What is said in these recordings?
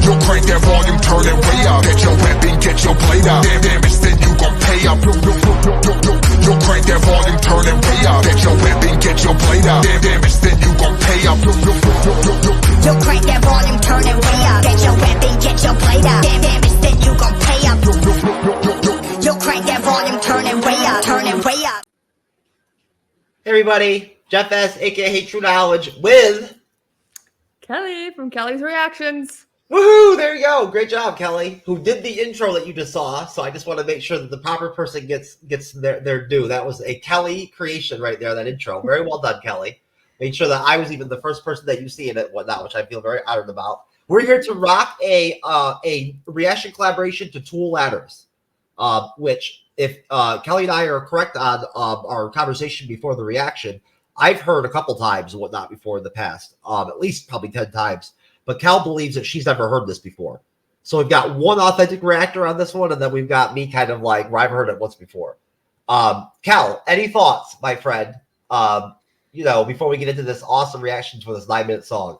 Yo, crank that volume, turn it way up. Get your weapon, get your blade out. Damn damage, then you gon' pay up. Yo, crank that volume, turn it way up. Get your weapon, get your blade out. Damn damage, then you gon' pay up. Yo, crank that volume, turn it way up. Get your weapon, get your blade out. Damn damage, then you gon' pay up. Yo, crank that volume, turn it way up. Turn it way up. Hey everybody, Jeff S, aka TrueKnowledge, with Kelly from Kelly's Reactions. Woohoo! There you go. Great job, Kelly, who did the intro that you just saw. So I just want to make sure that the proper person gets their due. That was a Kelly creation right there, that intro. Very well done, Kelly. Made sure that I was even the first person that you see in it, whatnot, which I feel very honored about. We're here to rock a reaction collaboration to Tool Ladders, which, if Kelly and I are correct on our conversation before the reaction, I've heard a couple times and whatnot before in the past, at least probably 10 times. But Cal believes that she's never heard this before. So we've got one authentic reactor on this one, and then we've got me kind of like, where I've heard it once before. Cal, any thoughts, my friend, before we get into this awesome reaction to this 9-minute song?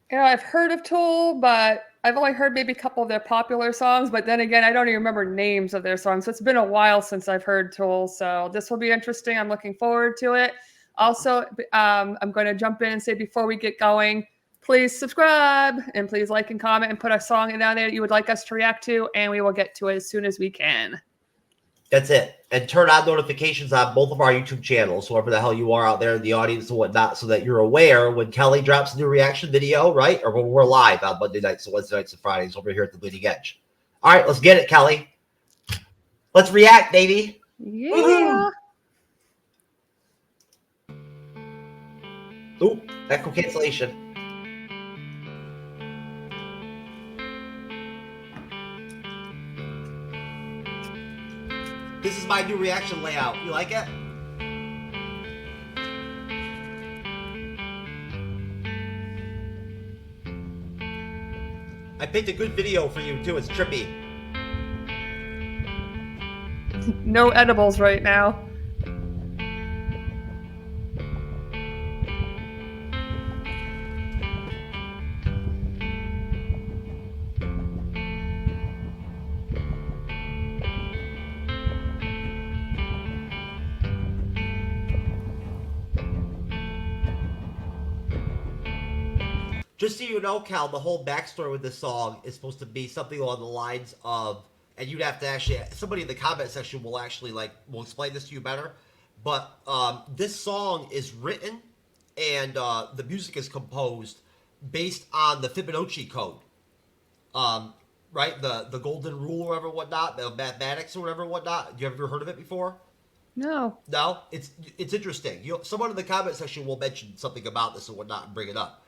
Yeah, I've heard of Tool, but I've only heard maybe a couple of their popular songs. But then again, I don't even remember names of their songs. So it's been a while since I've heard Tool. So this will be interesting. I'm looking forward to it. Also, I'm going to jump in and say before we get going, please subscribe and please like and comment and put a song in down there that you would like us to react to, and we will get to it as soon as we can. That's it. And turn on notifications on both of our YouTube channels, whoever the hell you are out there in the audience and whatnot, so that you're aware when Kelly drops a new reaction video, right? Or when we're live on Monday nights and Wednesday nights and Fridays over here at the Bleeding Edge. All right, let's get it, Kelly. Let's react, baby. Yeah. Woo-hoo. Ooh, echo cancellation. This is my new reaction layout. You like it? I picked a good video for you too. It's trippy. No edibles right now. Just so you know, Cal, the whole backstory with this song is supposed to be something along the lines of, and you'd have to actually, somebody in the comment section will actually will explain this to you better. But this song is written and the music is composed based on the Fibonacci code, right? The golden rule or whatever, whatnot, the mathematics or whatever, whatnot. You ever heard of it before? No. No? It's interesting. Someone in the comment section will mention something about this and whatnot and bring it up.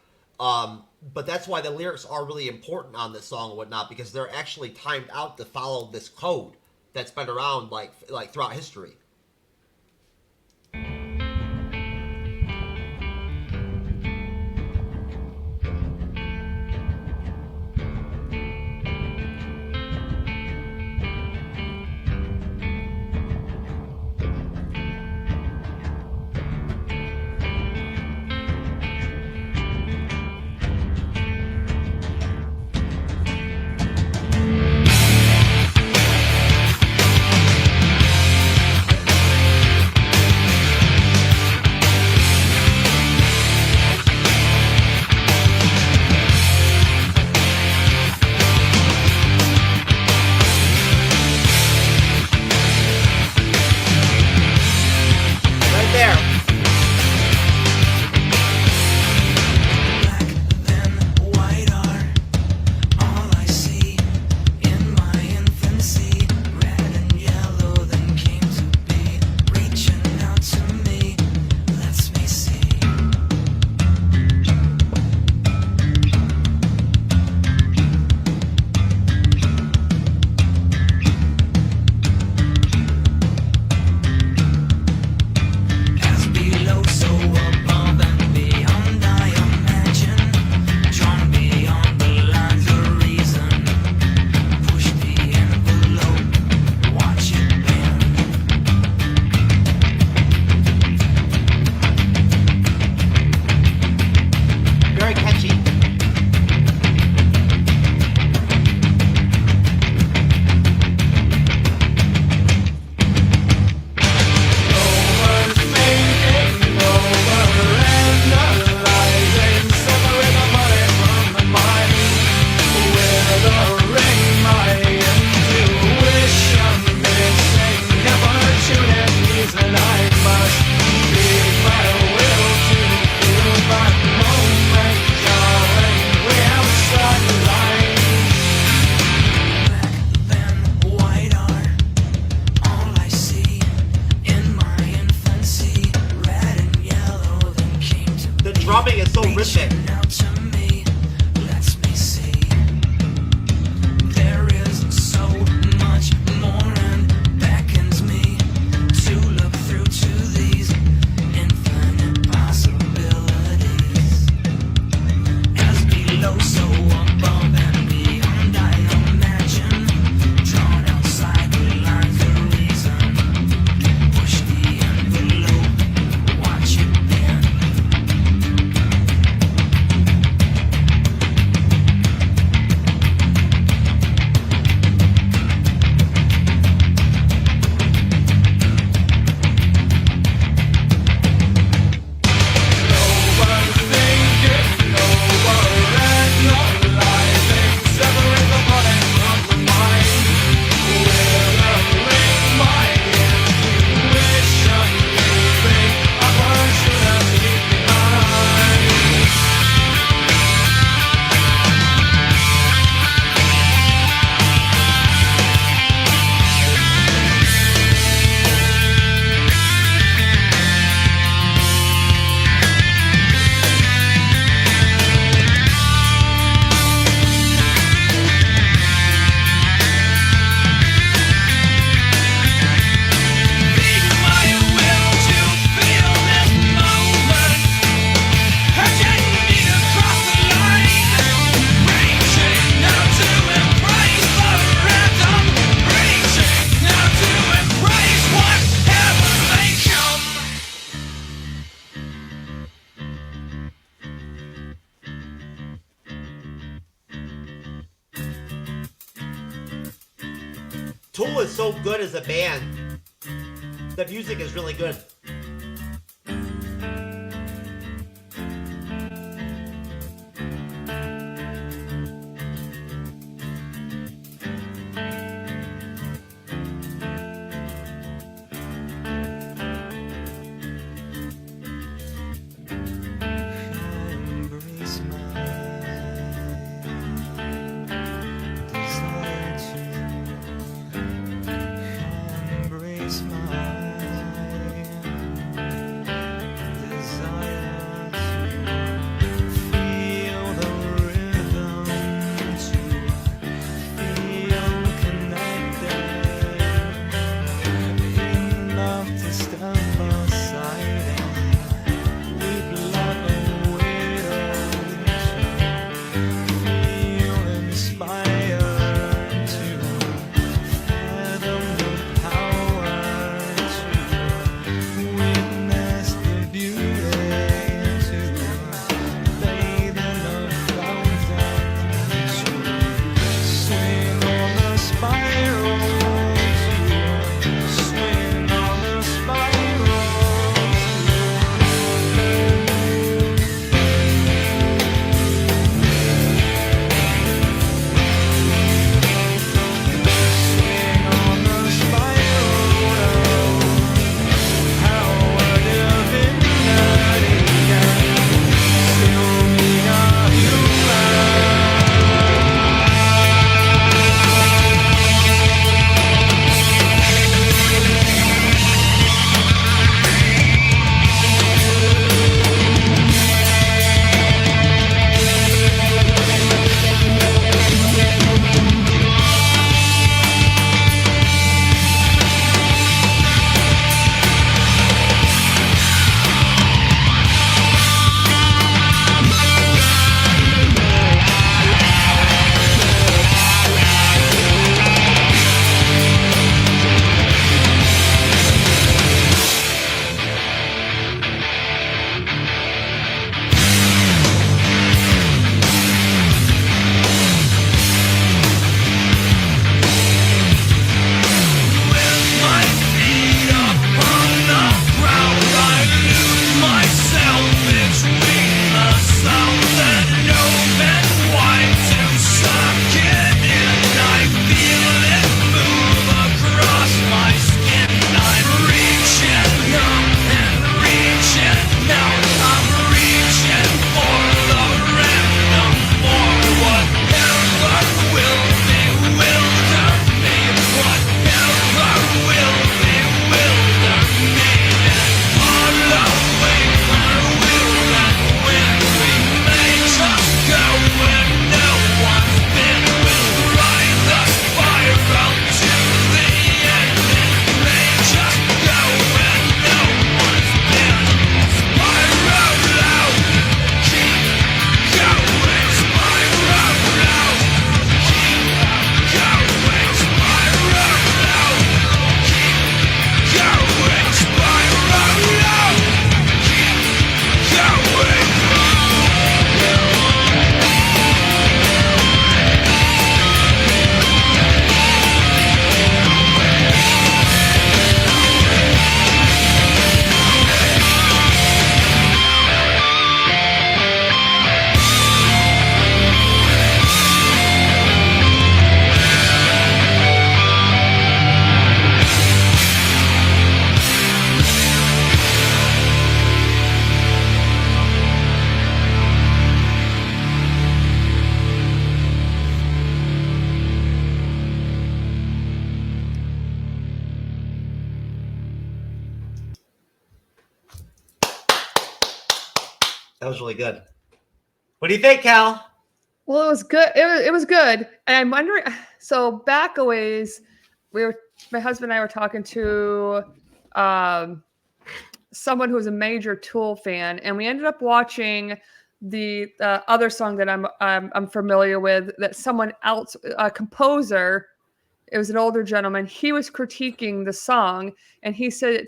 But that's why the lyrics are really important on this song and whatnot, because they're actually timed out to follow this code that's been around like throughout history. Tool is so good as a band. The music is really good. That was really good. What do you think, Cal? Well, it was good. It was good. And I'm wondering, so back a ways, my husband and I were talking to someone who was a major Tool fan, and we ended up watching the other song that I'm familiar with, that someone else, a composer, it was an older gentleman. He was critiquing the song, and he said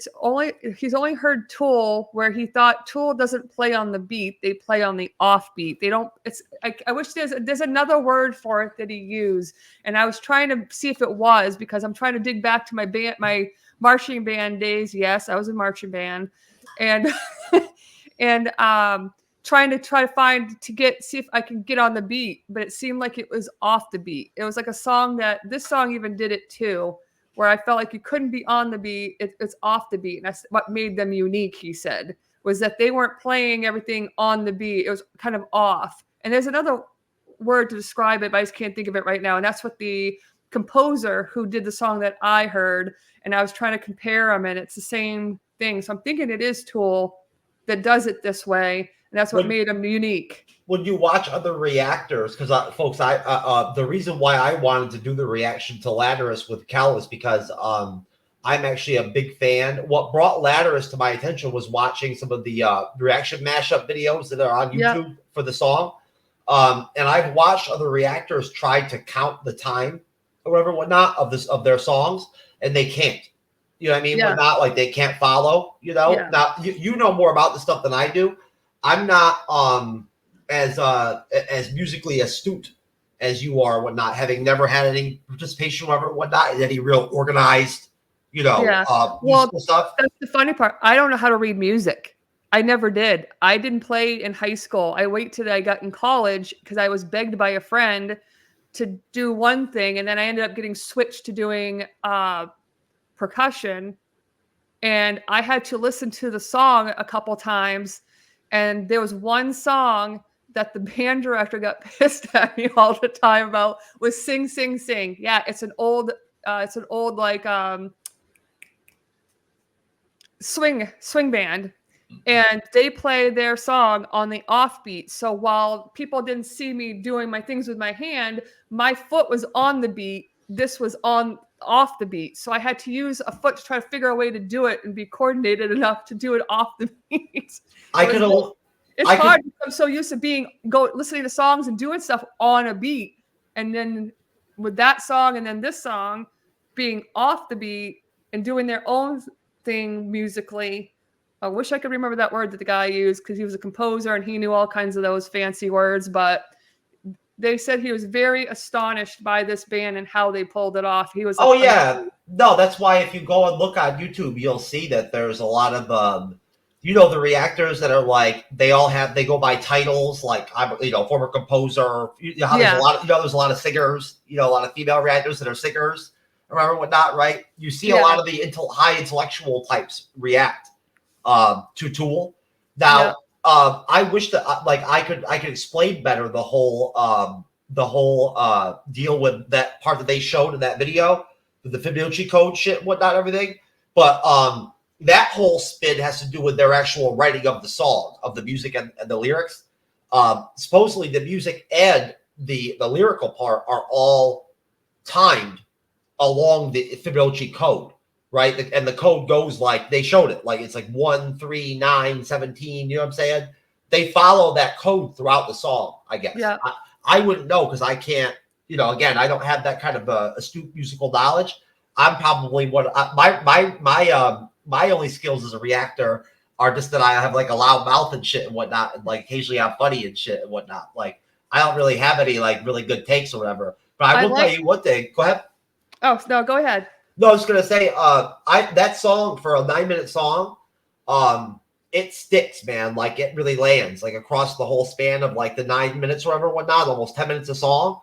he's only heard Tool where he thought Tool doesn't play on the beat; they play on the offbeat. They don't. It's I wish there's another word for it that he used, and I was trying to see if it was, because I'm trying to dig back to my marching band days. Yes, I was in marching band, and and trying to see if I can get on the beat, but it seemed like it was off the beat. It was like a song this song even did it too, where I felt like you couldn't be on the beat. It's off the beat. And that's what made them unique, he said, was that they weren't playing everything on the beat. It was kind of off. And there's another word to describe it, but I just can't think of it right now. And that's what the composer who did the song that I heard, and I was trying to compare them, and it's the same thing. So I'm thinking it is Tool that does it this way. And that's what made them unique. When you watch other reactors, because folks, the reason why I wanted to do the reaction to Lateralus with Cal is because I'm actually a big fan. What brought Lateralus to my attention was watching some of the reaction mashup videos that are on YouTube for the song. And I've watched other reactors try to count the time or whatnot of their songs, and they can't. You know what I mean? Yeah. Not like they can't follow. You know, now you know more about the stuff than I do. I'm not as musically astute as you are, whatnot, having never had any participation or whatnot in any real organized, musical stuff. That's the funny part. I don't know how to read music. I never did. I didn't play in high school. I wait till I got in college because I was begged by a friend to do one thing, and then I ended up getting switched to doing percussion, and I had to listen to the song a couple times. And there was one song that the band director got pissed at me all the time about, was Sing, Sing, Sing. Yeah, it's an old like swing band. And they play their song on the offbeat. So while people didn't see me doing my things with my hand, my foot was on the beat. This was off the beat. So I had to use a foot to try to figure a way to do it and be coordinated enough to do it off the beat. It's hard because I'm so used to listening to songs and doing stuff on a beat. And then with that song and then this song being off the beat and doing their own thing musically. I wish I could remember that word that the guy used, because he was a composer and he knew all kinds of those fancy words, but they said he was very astonished by this band and how they pulled it off. He was no, that's why if you go and look on YouTube, you'll see that there's a lot of the reactors that are like they go by titles, like I'm former composer. There's a lot of singers, a lot of female reactors that are singers, or whatnot, right? You see a lot of the high intellectual types react to Tool. Now, I wish that I could explain better the whole deal with that part that they showed in that video with the Fibonacci code shit, whatnot, everything. But that whole spin has to do with their actual writing of the song, of the music and the lyrics. Supposedly, the music and the lyrical part are all timed along the Fibonacci code. Right. And the code goes like they showed it, like it's like 1, 3, 9, 17. You know what I'm saying? They follow that code throughout the song, I guess. Yeah. I wouldn't know because I can't, again, I don't have that kind of astute musical knowledge. I'm probably my only skills as a reactor are just that I have like a loud mouth and shit and whatnot. And like occasionally I'm funny and shit and whatnot. Like I don't really have any like really good takes or whatever. But I will tell you one thing. Go ahead. Oh, no, go ahead. No, I was gonna say, that song for a 9-minute song, it sticks, man. Like it really lands, like across the whole span of like the 9 minutes or whatnot, almost 10 minutes a song.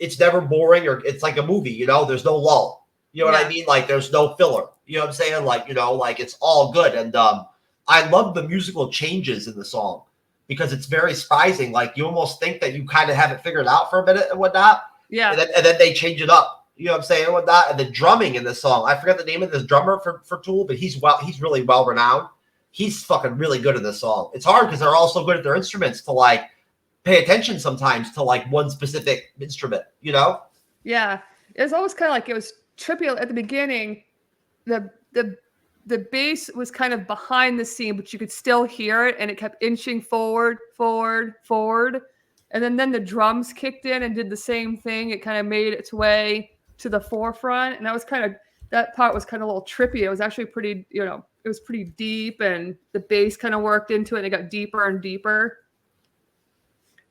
It's never boring, or it's like a movie. There's no lull. You know what I mean? Like there's no filler. You know what I'm saying? Like like it's all good. And I love the musical changes in the song because it's very surprising. Like you almost think that you kind of have it figured out for a minute and whatnot. Yeah. And then they change it up. You know what I'm saying? And whatnot. And the drumming in this song, I forget the name of this drummer for Tool, but he's really well renowned. He's fucking really good at this song. It's hard because they're all so good at their instruments to like pay attention sometimes to like one specific instrument, Yeah. It was always kind of like it was trippy at the beginning. The bass was kind of behind the scene, but you could still hear it, and it kept inching forward. And then the drums kicked in and did the same thing. It kind of made its way to the forefront, and that part was kind of a little trippy. It was actually pretty, it was pretty deep, and the bass kind of worked into it, and it got deeper and deeper.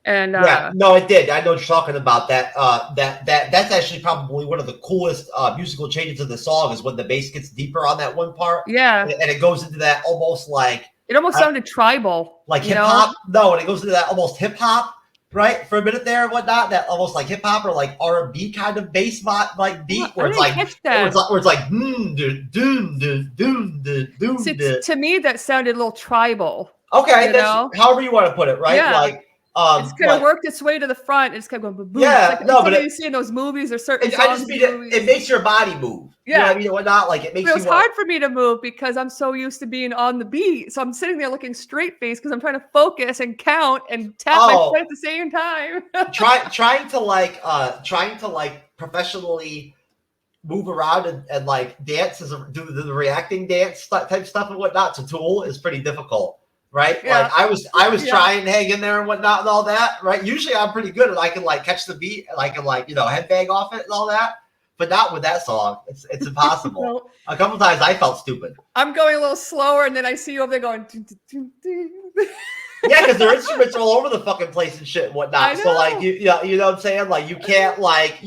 And yeah, no, it did. I know what you're talking about. That's actually probably one of the coolest musical changes of the song is when the bass gets deeper on that one part. Yeah, and it goes into that almost like it almost sounded tribal, like hip hop. No, and it goes into that almost hip hop, right, for a minute there and whatnot. That almost like hip hop or like R&B kind of bass like beat where it's like to me that sounded a little tribal. Okay, however you want to put it, right? Yeah. Like. It's kind of worked its way to the front. It's kind of going boom. Yeah, like, no, but you see in those movies or certain songs. I just mean it makes your body move. Yeah, you know what I mean, whatnot. Like it makes. It was hard for me to move because I'm so used to being on the beat. So I'm sitting there looking straight face because I'm trying to focus and count and tap my foot at the same time. trying to professionally move around and like dance do the reacting dance type stuff and whatnot to Tool is pretty difficult. Right, yeah. Like I was trying to hang in there and whatnot and all that. Right, usually I'm pretty good and I can like catch the beat and I can like headbang off it and all that. But not with that song. It's impossible. No. A couple times I felt stupid. I'm going a little slower and then I see you over there going. Yeah, because their instruments are all over the fucking place and shit and whatnot. So like you know what I'm saying? Like you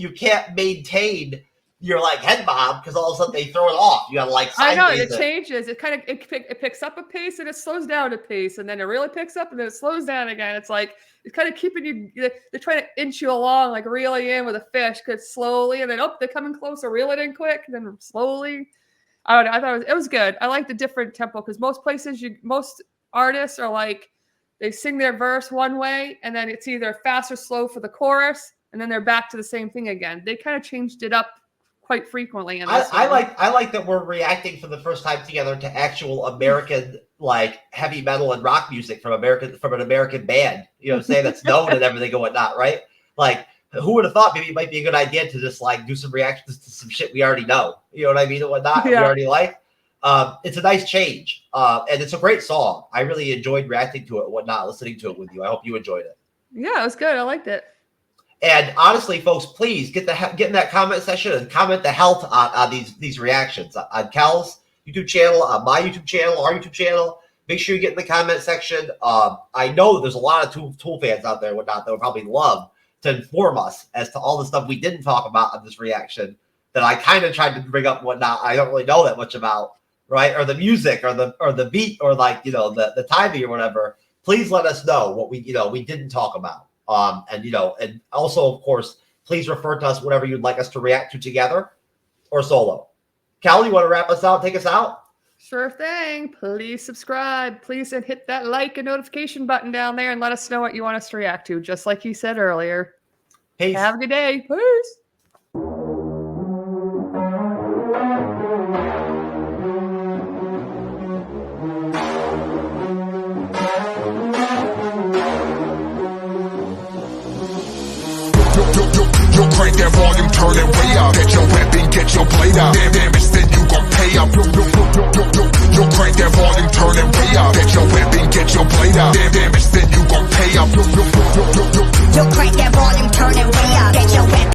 can't maintain your like head bob because all of a sudden they throw it off. You gotta like I know it changes. It kind of it picks up a pace and it slows down a pace and then it really picks up and then it slows down again. It's like it's kind of keeping you. They're trying to inch you along, like reel you in with a fish, because slowly and then they're coming closer, reel it in quick, and then slowly. I don't know. I thought it was good. I like the different tempo because most artists are like they sing their verse one way and then it's either fast or slow for the chorus and then they're back to the same thing again. They kind of changed it up quite frequently. I like that we're reacting for the first time together to actual American like heavy metal and rock music from an American band. You know what I'm saying? That's known and everything and whatnot, right? Like who would have thought maybe it might be a good idea to just like do some reactions to some shit we already know. You know what I mean and whatnot. Yeah. We already like. It's a nice change. And it's a great song. I really enjoyed reacting to it and whatnot, listening to it with you. I hope you enjoyed it. Yeah, it was good. I liked it. And honestly, folks, please get in that comment section and comment the health on these reactions on Kel's YouTube channel, on my YouTube channel, our YouTube channel. Make sure you get in the comment section. I know there's a lot of Tool fans out there and whatnot that would probably love to inform us as to all the stuff we didn't talk about on this reaction that I kind of tried to bring up and whatnot. I don't really know that much about, right? Or the music or the beat or like, the timing or whatever. Please let us know what we didn't talk about. And also, of course, please refer to us whatever you'd like us to react to together or solo. Cal, you want to wrap us out, take us out? Sure thing. Please subscribe. Please hit that like and notification button down there and let us know what you want us to react to, just like you said earlier. Peace. Have a good day. Peace. Crank that volume, turn it way up. Get your weapon, get your blade out. Damage, then you gon' pay up. Yo, crank that volume, turn it way up. Get your weapon, get your blade out. Damage, then you gon' pay up. Yo, crank that volume, turn it way up.